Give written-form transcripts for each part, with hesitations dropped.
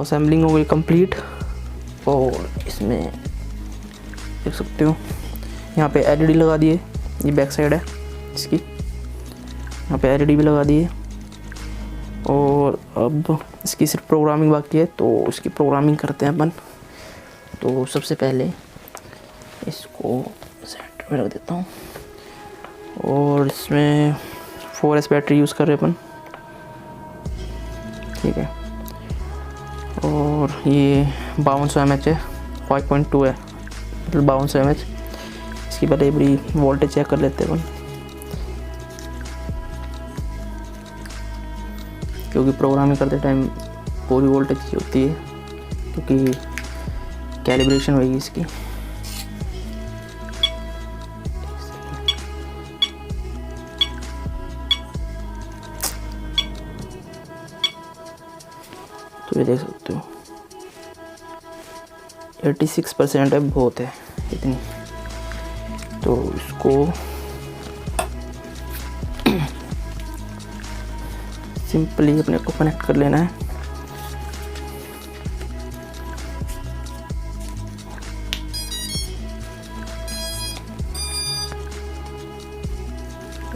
Assembling हो गई complete. और इसमें देख सकते हो यहाँ पे एलईडी लगा दिए, ये बैक साइड है इसकी, यहाँ पे एलईडी भी लगा दिए। और अब इसकी सिर्फ प्रोग्रामिंग बाकी है, तो इसकी प्रोग्रामिंग करते हैं अपन। तो सबसे पहले इसको सेंटर में रख देता हूँ और इसमें 4S बैटरी यूज़ कर रहे हैं अपन, ठीक है। और ये 5200 mAh है, 5.2 है, मतलब 5200 mAh। इसकी पहले बड़ी वोल्टेज चेक कर लेते हैं अपन, क्योंकि प्रोग्रामिंग करते टाइम पूरी वोल्टेज होती है, क्योंकि कैलिब्रेशन होगी इसकी। तो ये देख सकते हो 86% है, बहुत है इतनी। तो इसको सिंपली अपने को कनेक्ट कर लेना है।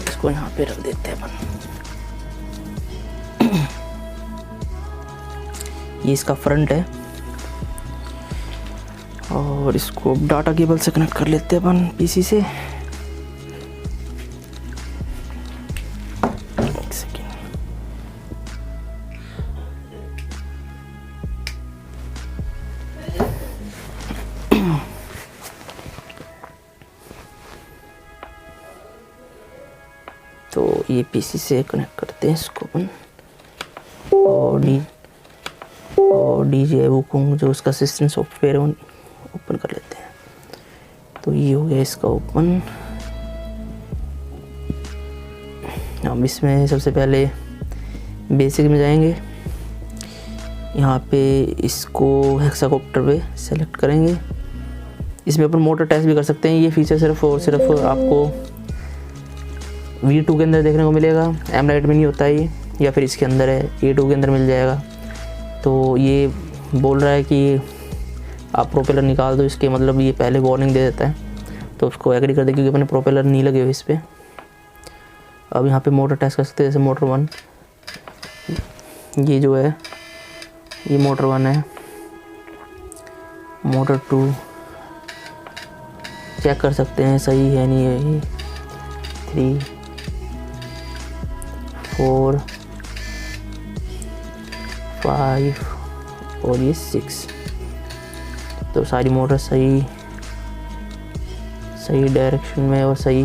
इसको यहाँ पे रख देते हैं अपन। ये इसका फ्रंट है और इसको डाटा केबल से कनेक्ट कर लेते हैं अपन पीसी से। एक सेकेंड, तो ये पीसी से कनेक्ट करते हैं इसको अपन। और डीजे वूकोंग जो उसका सिस्टम सॉफ्टवेयर है ओपन कर लेते हैं। तो ये हो गया इसका ओपन। हम इसमें सबसे पहले बेसिक में जाएंगे, यहाँ पे इसको हेक्साकॉप्टर पे सेलेक्ट करेंगे। इसमें अपन मोटर टेस्ट भी कर सकते हैं। ये फीचर सिर्फ और सिर्फ आपको V2 के अंदर देखने को मिलेगा, एमलाइट में नहीं होता है ये, या फिर इसके अंदर है A2 के अंदर मिल जाएगा। तो ये बोल रहा है कि आप प्रोपेलर निकाल दो इसके, मतलब ये पहले वार्निंग दे देता है, तो उसको एग्री कर दे, क्योंकि अपने प्रोपेलर नहीं लगे हुए इस पर। अब यहाँ पे मोटर टेस्ट कर सकते हैं, जैसे मोटर 1, ये जो है ये मोटर 1 है। मोटर 2 चेक कर सकते हैं सही है नहीं है। ये 3, 4, 5 और ये 6। तो सारी मोटर सही डायरेक्शन में और सही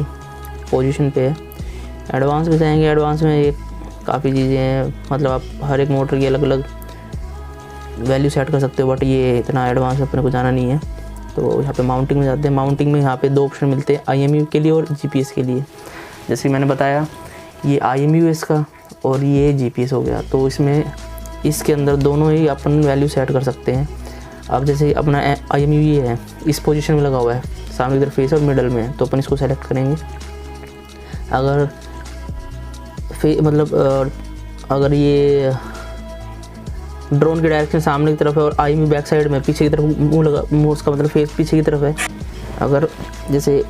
पोजीशन पे है। एडवांस में जाएंगे, एडवांस में ये काफ़ी चीज़ें हैं, मतलब आप हर एक मोटर की अलग अलग वैल्यू सेट कर सकते हो, बट ये इतना एडवांस अपने को जाना नहीं है। तो यहाँ पे माउंटिंग में जाते हैं। माउंटिंग में यहाँ पे 2 ऑप्शन मिलते हैं, IMU के लिए और GPS के लिए। जैसे मैंने बताया ये IMU है इसका, और ये GPS हो गया। तो इसके अंदर दोनों ही अपन वैल्यू सेट कर सकते हैं। अब जैसे अपना IMU ये है, इस पोजीशन में लगा हुआ है, सामने इधर फेस और मिडल में है, तो अपन इसको सेलेक्ट करेंगे। अगर अगर ये ड्रोन की डायरेक्शन सामने की तरफ है और IMU बैक साइड में पीछे की तरफ मुँह उसका मतलब फेस पीछे की तरफ है। अगर जैसे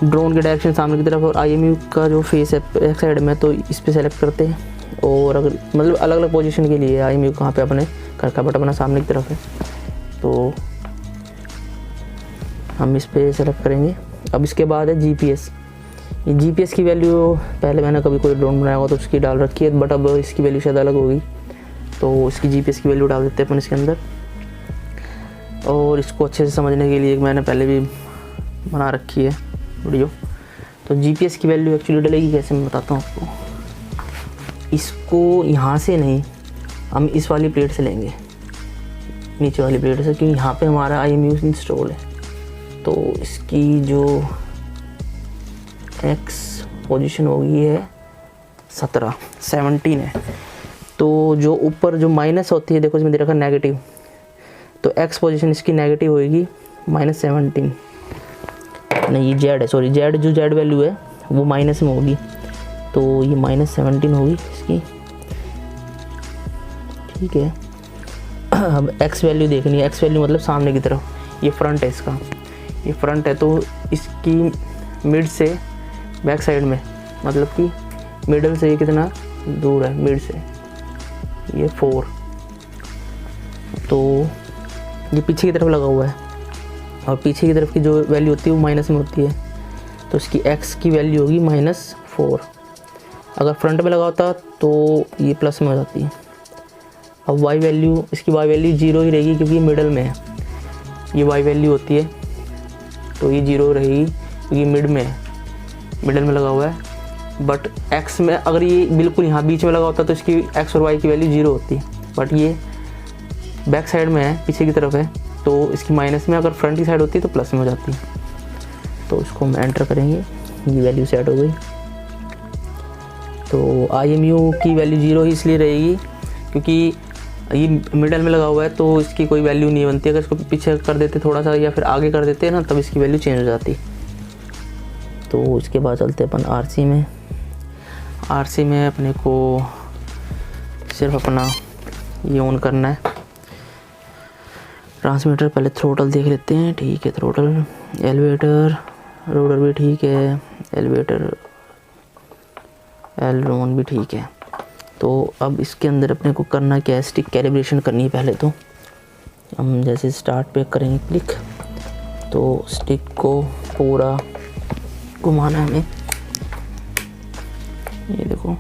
ड्रोन की डायरेक्शन सामने की तरफ और IMU का जो फेस है बैक साइड में, तो इस पर सेलेक्ट करते हैं। और अगर मतलब अलग अलग पोजीशन के लिए IMU कहाँ पे अपने कर का बट अपना सामने की तरफ है, तो हम इस पे सेलेक्ट करेंगे। अब इसके बाद है GPS। ये GPS की वैल्यू पहले मैंने कभी कोई ड्रोन बनाया हुआ तो उसकी डाल रखी है, बट अब इसकी वैल्यू शायद अलग होगी, तो इसकी GPS की वैल्यू डाल देते हैं अपन इसके अंदर। और इसको अच्छे से समझने के लिए मैंने पहले भी बना रखी है वीडियो। तो GPS की वैल्यू एक्चुअली डलेगी कैसे, मैं बताता हूँ आपको। इसको यहाँ से नहीं, हम इस वाली प्लेट से लेंगे, नीचे वाली प्लेट से, क्योंकि यहाँ पे हमारा IMU इंस्टॉल है। तो इसकी जो X पोजीशन होगी है 17 है। तो जो ऊपर जो माइनस होती है, देखो इसमें दे रखा नेगेटिव, तो X पोजीशन इसकी नेगेटिव होएगी -17। नहीं ये Z है, सॉरी Z, जो Z वैल्यू है वो माइनस में होगी, तो ये -17 होगी इसकी, ठीक है। अब एक्स वैल्यू देखनी है। एक्स वैल्यू मतलब सामने की तरफ, ये फ्रंट है इसका, ये फ्रंट है तो इसकी मिड से बैक साइड में, मतलब कि मिडल से ये कितना दूर है, मिड से ये 4, तो ये पीछे की तरफ लगा हुआ है और पीछे की तरफ की जो वैल्यू होती है वो माइनस में होती है, तो इसकी x की वैल्यू होगी -4। अगर फ्रंट में लगा होता तो ये प्लस में हो जाती है। अब y वैल्यू, इसकी y वैल्यू 0 ही रहेगी क्योंकि मिडल में है, ये y वैल्यू होती है तो ये 0 रहेगी क्योंकि मिड में है, मिडल में लगा हुआ है। बट x में अगर ये बिल्कुल यहाँ बीच में लगा होता तो इसकी x और y की वैल्यू 0 होती, बट ये बैक साइड में है, पीछे की तरफ है, तो इसकी माइनस में, अगर फ्रंट की साइड होती तो प्लस में हो जाती। तो इसको हम एंटर करेंगे, ये वैल्यू सेट हो गई। तो IMU की वैल्यू 0 ही इसलिए रहेगी क्योंकि ये मिडल में लगा हुआ है तो इसकी कोई वैल्यू नहीं बनती। अगर इसको पीछे कर देते थोड़ा सा या फिर आगे कर देते ना, तब इसकी वैल्यू चेंज हो जाती। तो इसके बाद चलते अपन RC में। RC में अपने को सिर्फ अपना ये ऑन करना है ट्रांसमीटर। पहले थ्रोटल देख लेते हैं, ठीक है थ्रोटल, एलिवेटर, रोडर भी ठीक है, एलिवेटर, एलरोन भी ठीक है। तो अब इसके अंदर अपने को करना क्या है, स्टिक कैलिब्रेशन करनी है। पहले तो हम जैसे स्टार्ट पे करेंगे क्लिक, तो स्टिक को पूरा घुमाना है हमें, ये देखो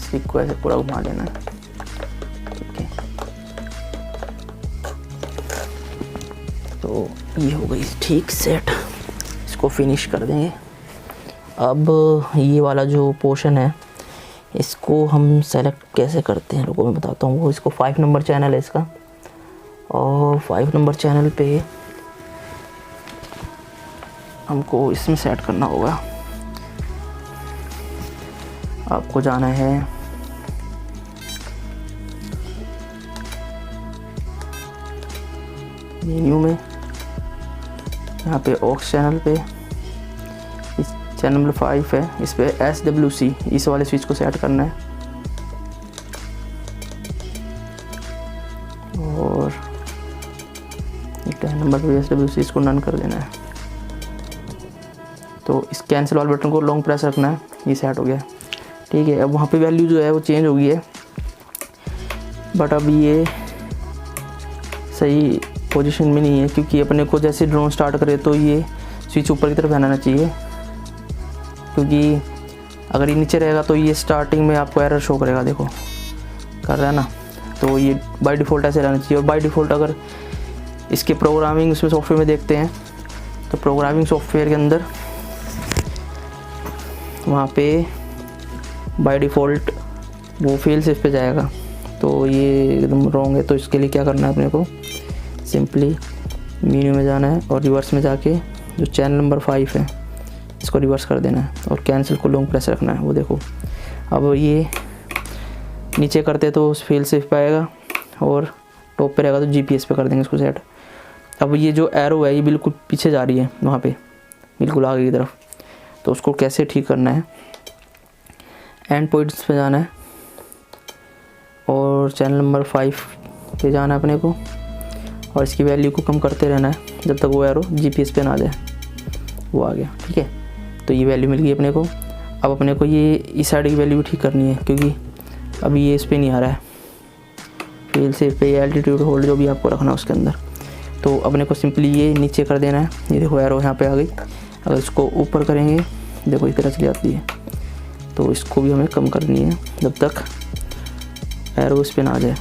स्टिक को ऐसे पूरा घुमा देना है, ठीक है। तो ये हो गई ठीक सेट, इसको फिनिश कर देंगे। अब ये वाला जो पोर्शन है इसको हम सेलेक्ट कैसे करते हैं, रुको मैं बताता हूँ। वो इसको 5 नंबर चैनल है इसका, और 5 नंबर चैनल पे हमको इसमें सेट करना होगा। आपको जाना है मेन्यू में, यहाँ पे ऑक्स चैनल पे, इस चैनल नंबर 5 है, इस पे SWC इस वाले स्विच को सेट करना है, और 10 नंबर पे SWC इसको नन कर देना है। तो इस कैंसिल वाले बटन को लॉन्ग प्रेस रखना है, ये सेट हो गया, ठीक है। अब वहाँ पे वैल्यू जो है वो चेंज हो गई है, बट अब ये सही पोजीशन में नहीं है क्योंकि अपने को जैसे ड्रोन स्टार्ट करे तो ये स्विच ऊपर की तरफ आना चाहिए, क्योंकि अगर ये नीचे रहेगा तो ये स्टार्टिंग में आपको एरर शो करेगा, देखो कर रहा है ना। तो ये बाय डिफ़ॉल्ट ऐसे रहना चाहिए। और बाय डिफ़ॉल्ट अगर इसके प्रोग्रामिंग उसमें सॉफ्टवेयर में देखते हैं तो प्रोग्रामिंग सॉफ्टवेयर के अंदर वहाँ पे बाय डिफ़ॉल्ट वो फेल सेफ पे जाएगा, तो ये एकदम रॉन्ग है। तो इसके लिए क्या करना है अपने को, सिंपली मेन्यू में जाना है और रिवर्स में जाके जो चैनल नंबर 5 है इसको रिवर्स कर देना है और कैंसिल को लॉन्ग प्रेस रखना है। वो देखो अब ये नीचे करते तो फेल सेफ पे आएगा और टॉप पे रहेगा तो GPS पे कर देंगे इसको सेट। अब ये जो एरो है ये बिल्कुल पीछे जा रही है वहाँ पे, बिल्कुल आगे की तरफ, तो उसको कैसे ठीक करना है, एंड पॉइंट्स पे जाना है और चैनल नंबर 5 पे जाना है अपने को, और इसकी वैल्यू को कम करते रहना है जब तक वो एरो GPS पे ना आ जाए। वो आ गया, ठीक है। तो ये वैल्यू मिल गई अपने को। अब अपने को ये इस साइड की वैल्यू भी ठीक करनी है क्योंकि अभी ये इस पर नहीं आ रहा है, फेल सेफ पे एल्टीट्यूड होल्ड जो भी आपको रखना है उसके अंदर। तो अपने को सिंपली ये नीचे कर देना है, ये देखो एरो यहाँ पे आ गई। अगर इसको ऊपर करेंगे देखो इस तरह चली जाती है, तो इसको भी हमें कम करनी है जब तक एरो इस पे ना आ जाए।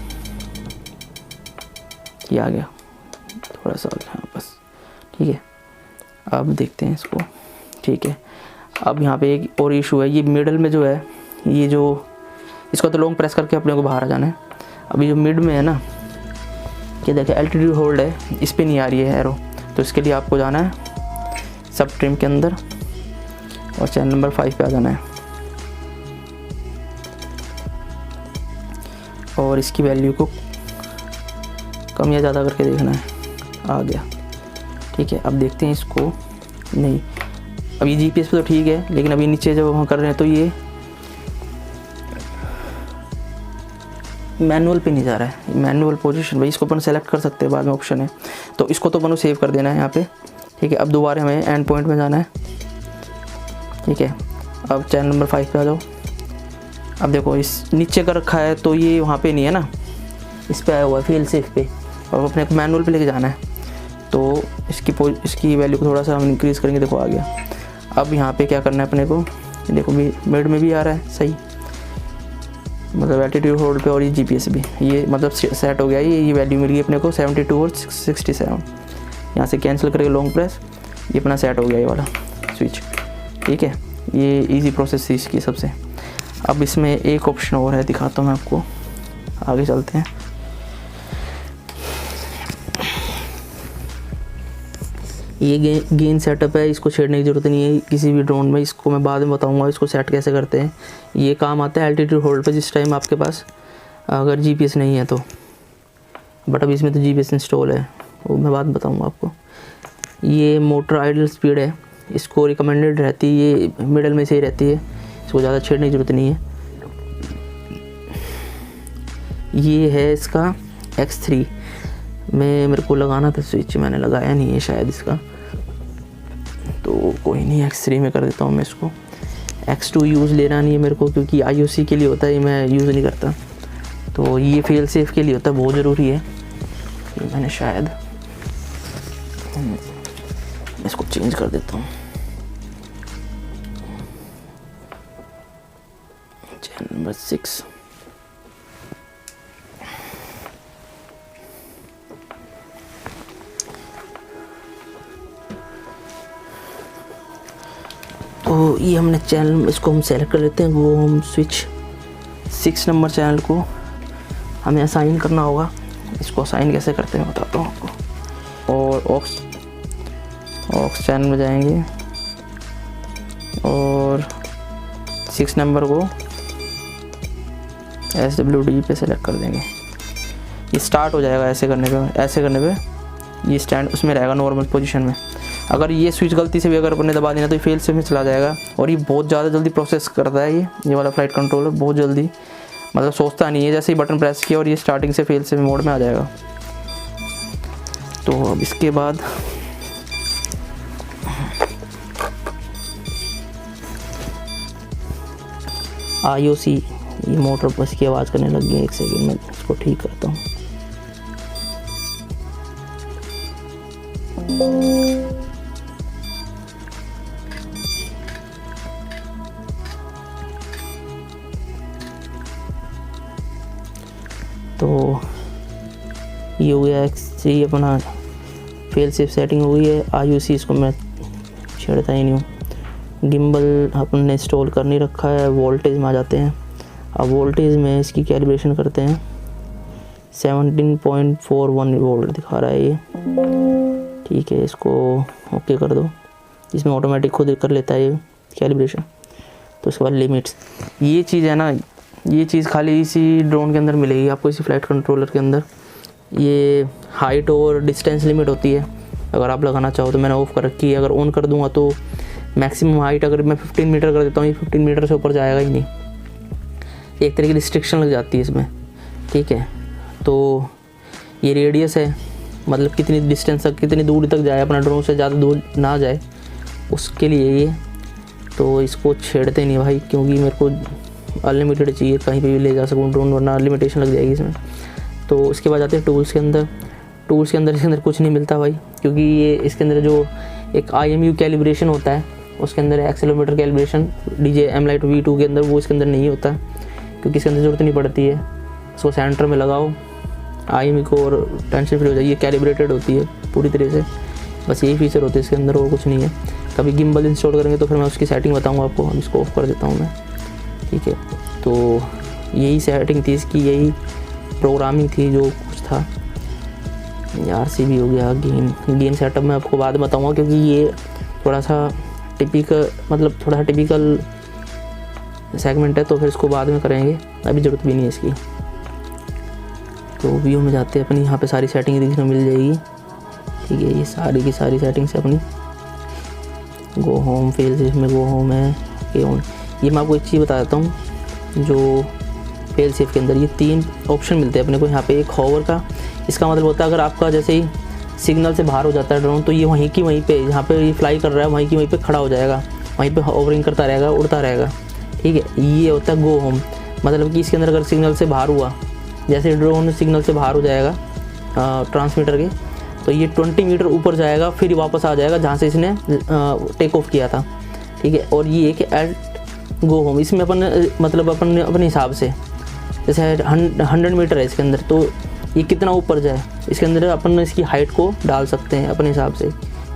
ये आ गया, थोड़ा सा हाँ बस, ठीक है। अब देखते हैं इसको, ठीक है। अब यहाँ पे एक और इशू है, ये मिडल में जो है, ये जो इसको तो लॉन्ग प्रेस करके अपने को बाहर आ जाना है। अभी जो मिड में है ना, ये देखिए एल्टीट्यूड होल्ड है, इस पे नहीं आ रही है एरो, तो इसके लिए आपको जाना है सब ट्रिम के अंदर और चैनल नंबर 5 पे आ जाना है और इसकी वैल्यू को कम या ज़्यादा करके देखना है। आ गया, ठीक है, अब देखते हैं इसको। नहीं, अभी GPS पे तो ठीक है, लेकिन अभी नीचे जब हम कर रहे हैं तो ये मैनुअल पे नहीं जा रहा है। मैनुअल पोजीशन भाई, इसको अपन सेलेक्ट कर सकते हैं, बाद में ऑप्शन है, तो इसको तो अपन को सेव कर देना है यहाँ पे। ठीक है, अब दोबारा हमें एंड पॉइंट में जाना है। ठीक है, अब चैनल नंबर 5 पे आ जाओ। अब देखो इस नीचे कर रखा है तो ये वहाँ पे नहीं है ना, इस पे आया हुआ है फेल सेफ पे, और अपने को मैनुअल पे लेके जाना है। तो इसकी वैल्यू को थोड़ा सा हम इंक्रीज़ करेंगे। देखो आ गया। अब यहाँ पे क्या करना है अपने को, देखो मिड में भी आ रहा है सही, मतलब एल्टीट्यूड होल्ड पे, और ये GPS भी, ये मतलब सेट हो गया। ये वैल्यू मिल गई अपने को 72 और 67। यहाँ से कैंसिल करके लॉन्ग प्रेस, ये अपना सेट हो गया ये वाला स्विच। ठीक है, ये इजी प्रोसेस थी इसकी सबसे। अब इसमें एक ऑप्शन और है, दिखाता हूँ मैं आपको, आगे चलते हैं। ये गेन सेटअप है, इसको छेड़ने की ज़रूरत नहीं है किसी भी ड्रोन में, इसको मैं बाद में बताऊंगा इसको सेट कैसे करते हैं। ये काम आता है एल्टीट्यूड होल्ड पे जिस टाइम आपके पास अगर GPS नहीं है तो, बट अब इसमें तो GPS इंस्टॉल है, वो मैं बाद में बताऊंगा आपको। ये मोटर आइडल स्पीड है, इसको रिकमेंडेड रहती है, ये मिडल में से ही रहती है, इसको ज़्यादा छेड़ने की ज़रूरत नहीं है। ये है इसका X3 में मेरे को लगाना था स्विच, मैंने लगाया नहीं है शायद इसका, तो कोई नहीं, X3 में कर देता हूँ मैं इसको। X2 यूज़ लेना नहीं है मेरे को, क्योंकि IOC के लिए होता है, मैं यूज़ नहीं करता। तो ये फेल सेफ के लिए होता है, बहुत ज़रूरी है। ये मैंने शायद इसको चेंज कर देता हूँ। Channel number 6। तो ये हमने चैनल, इसको हम सेलेक्ट कर लेते हैं, वो हम स्विच 6 नंबर चैनल को हमें असाइन करना होगा। इसको असाइन कैसे करते हैं बताता हूँ आपको। और ऑक्स चैनल में जाएंगे और 6 नंबर को SWD पे सेलेक्ट कर देंगे। ये स्टार्ट हो जाएगा ऐसे करने पे ये स्टैंड उसमें रहेगा नॉर्मल पोजीशन में। अगर ये स्विच गलती से भी अगर अपने दबा देना तो ये फेल सेफ में चला जाएगा। और ये बहुत ज़्यादा जल्दी प्रोसेस करता है, ये वाला फ्लाइट कंट्रोलर बहुत जल्दी, मतलब सोचता नहीं है, जैसे ही बटन प्रेस किया और ये स्टार्टिंग से फेल सेफ मोड में आ जाएगा। तो अब इसके बाद IOC, ये मोटर बस की आवाज़ करने लग गई, 1 सेकेंड में इसको ठीक करता हूँ। तो ये हो गया X3 अपना फेल सेफ सेटिंग हो गई है। IOC इसको मैं छेड़ता ही नहीं हूँ। गिम्बल अपन ने इंस्टॉल कर नहीं रखा है। वोल्टेज में आ जाते हैं। अब वोल्टेज में इसकी कैलिब्रेशन करते हैं। 17.41 वोल्ट दिखा रहा है ये, ठीक है, इसको ओके कर दो। इसमें ऑटोमेटिक खुद कर लेता है ये कैलिब्रेशन। तो उसके बाद लिमिट्स, ये चीज़ है ना, ये चीज़ खाली इसी ड्रोन के अंदर मिलेगी आपको, इसी फ्लाइट कंट्रोलर के अंदर। ये हाइट और डिस्टेंस लिमिट होती है, अगर आप लगाना चाहो तो मैंने ऑफ़ कर रखी है। अगर ऑन कर दूंगा तो मैक्सिमम हाइट अगर मैं 15 मीटर कर देता हूँ, ये 15 मीटर से ऊपर जाएगा ही नहीं। एक तरह की रिस्ट्रिक्शन लग जाती है इसमें, ठीक है। तो ये रेडियस है, मतलब कितनी डिस्टेंस तक, कितनी दूर तक जाए अपना ड्रोन से, ज़्यादा दूर ना जाए उसके लिए ये। तो इसको छेड़ते नहीं भाई, क्योंकि मेरे को अनलिमिटेड चाहिए, कहीं पे भी ले जा सकूँ ड्रोन, वरना लिमिटेशन लग जाएगी इसमें। तो इसके बाद आते हैं टूल्स के अंदर। टूल्स के अंदर कुछ नहीं मिलता भाई, क्योंकि ये इसके अंदर जो एक IMU कैलिब्रेशन होता है, उसके अंदर accelerometer calibration DJI M-Lite V2 के अंदर, वो इसके अंदर नहीं होता, क्योंकि इसके अंदर ज़रूरत नहीं पड़ती है। इसको सेंटर में लगाओ IMU को और टेंशन फ्री हो जाए। ये कैलिब्रेटेड होती है पूरी तरह से, बस यही फीचर होते हैं इसके अंदर, और कुछ नहीं है। कभी गिम्बल इंस्टॉल करेंगे तो फिर मैं उसकी सेटिंग बताऊँगा आपको। अब इसको ऑफ कर देता हूँ मैं, ठीक है। तो यही सेटिंग थी इसकी, यही प्रोग्रामिंग थी, जो कुछ था। RCB हो गया। गेन सेटअप मैं आपको बाद में बताऊँगा, क्योंकि ये थोड़ा सा टिपिकल सेगमेंट है, तो फिर इसको बाद में करेंगे, अभी ज़रूरत भी नहीं है इसकी। तो व्यू में जाते हैं अपनी, यहाँ पे सारी सेटिंग देखने मिल जाएगी। ठीक है, ये सारी की सारी सेटिंग्स है अपनी। गो होम, फेल सेफ में गो होम है, ओके ऑन। ये मैं आपको एक चीज़ बता देता हूँ, जो फेल सेफ के अंदर ये 3 ऑप्शन मिलते हैं अपने को यहाँ पे। एक हॉवर का, इसका मतलब होता है अगर आपका जैसे ही सिग्नल से बाहर हो जाता है ड्रोन, तो ये वहीं की वहीं पे, जहाँ पे ये फ्लाई कर रहा है वहीं की वहीं पे खड़ा हो जाएगा, वहीं पे हॉवरिंग करता रहेगा, उड़ता रहेगा, ठीक है। ये होता है गो होम, मतलब कि इसके अंदर अगर सिग्नल से बाहर हुआ, जैसे ड्रोन सिग्नल से बाहर हो जाएगा ट्रांसमीटर के, तो ये 20 मीटर ऊपर जाएगा, फिर वापस आ जाएगा जहाँ से इसने टेक ऑफ किया था, ठीक है। और ये कि एट गो होम, इसमें अपन मतलब अपने हिसाब से, जैसे 100 मीटर है इसके अंदर, तो ये कितना ऊपर जाए, इसके अंदर अपन इसकी हाइट को डाल सकते हैं अपने हिसाब से,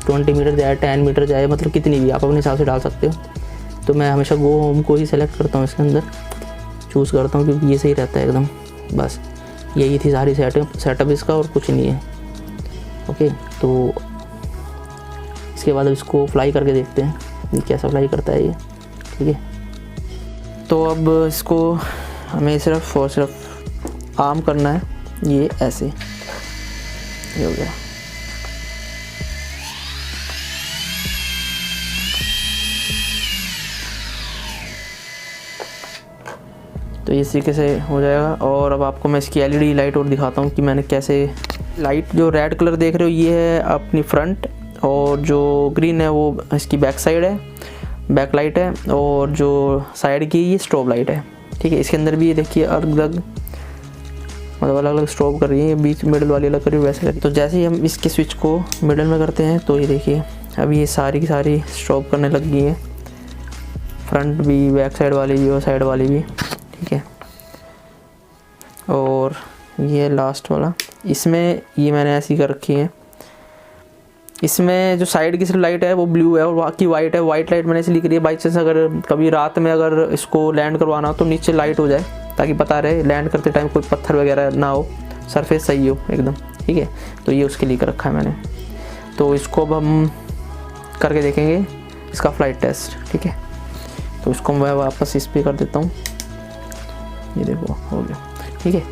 20 मीटर जाए, 10 मीटर जाए, मतलब कितनी भी आप अपने हिसाब से डाल सकते हो। तो मैं हमेशा गो होम को ही सेलेक्ट करता हूँ, इसके अंदर चूज़ करता हूँ, क्योंकि ये सही रहता है एकदम। बस यही थी सारी सेटअप इसका, और कुछ नहीं है। ओके, तो इसके बाद अब इसको फ्लाई करके देखते हैं ये कैसा फ्लाई करता है ये, ठीक है। तो अब इसको हमें सिर्फ और सिर्फ आर्म करना है, ये ऐसे, ये हो गया। तो इस तरीके से हो जाएगा। और अब आपको मैं इसकी एलईडी लाइट और दिखाता हूँ कि मैंने कैसे, लाइट जो रेड कलर देख रहे हो ये है अपनी फ्रंट, और जो ग्रीन है वो इसकी बैक साइड है, बैक लाइट है, और जो साइड की ये स्ट्रोब लाइट है, ठीक है। इसके अंदर भी ये देखिए अलग अलग, मतलब अलग अलग स्ट्रोब कर रही है, बीच मिडल वाली अलग कर रही है, वैसे कर रही है। तो जैसे ही हम इसके स्विच को मिडल में करते हैं, तो ये देखिए अभी ये सारी की सारी स्ट्रोब करने लग गई है, फ्रंट भी, बैक साइड वाली भी और साइड वाली भी, ठीक है। और ये लास्ट वाला, इसमें ये मैंने ऐसी कर रखी है, इसमें जो साइड की सिर्फ लाइट है वो ब्लू है और बाकी वाइट है। वाइट लाइट मैंने इसलिए करी है, बाई चांस अगर कभी रात में अगर इसको लैंड करवाना हो तो नीचे लाइट हो जाए, ताकि पता रहे लैंड करते टाइम कोई पत्थर वगैरह ना हो, सरफेस सही हो एकदम, ठीक है। तो ये उसके लिए कर रखा है मैंने। तो इसको अब हम करके देखेंगे इसका फ्लाइट टेस्ट, ठीक है। तो इसको मैं वापस इस पर कर देता हूँ, ये देखो हो गया, ठीक है।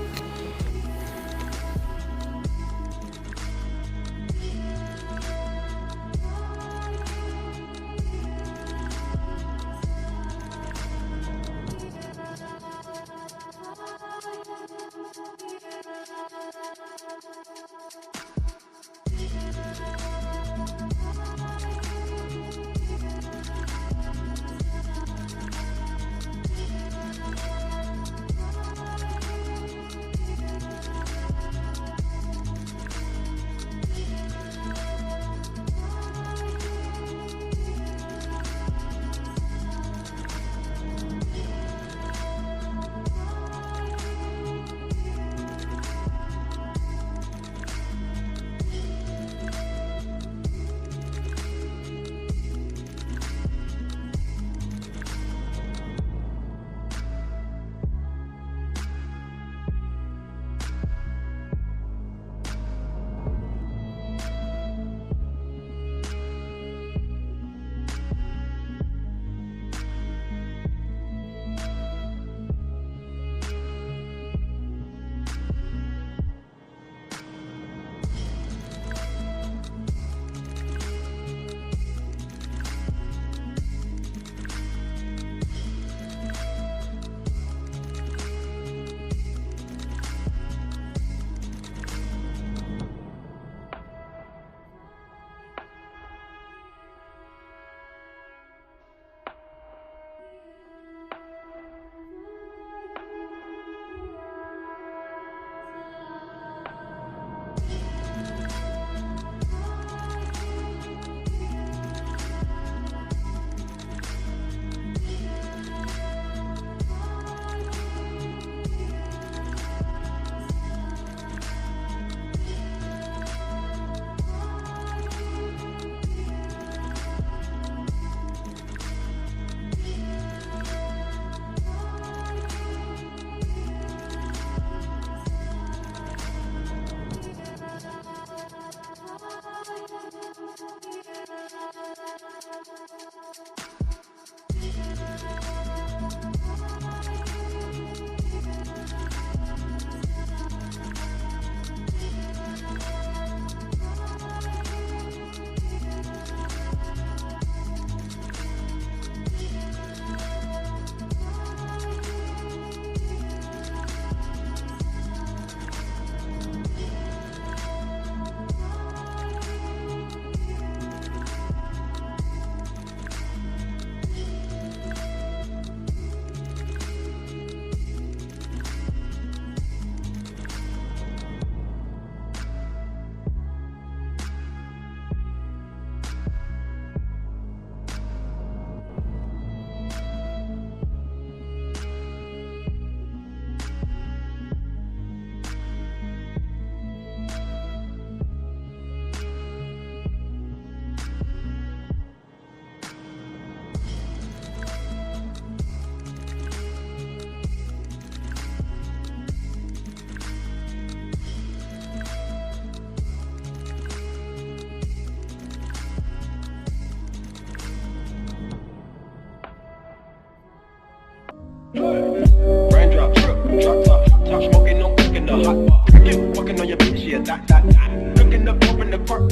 in the hot pot. Walking on your bitch, yeah, that. Looking up in the park,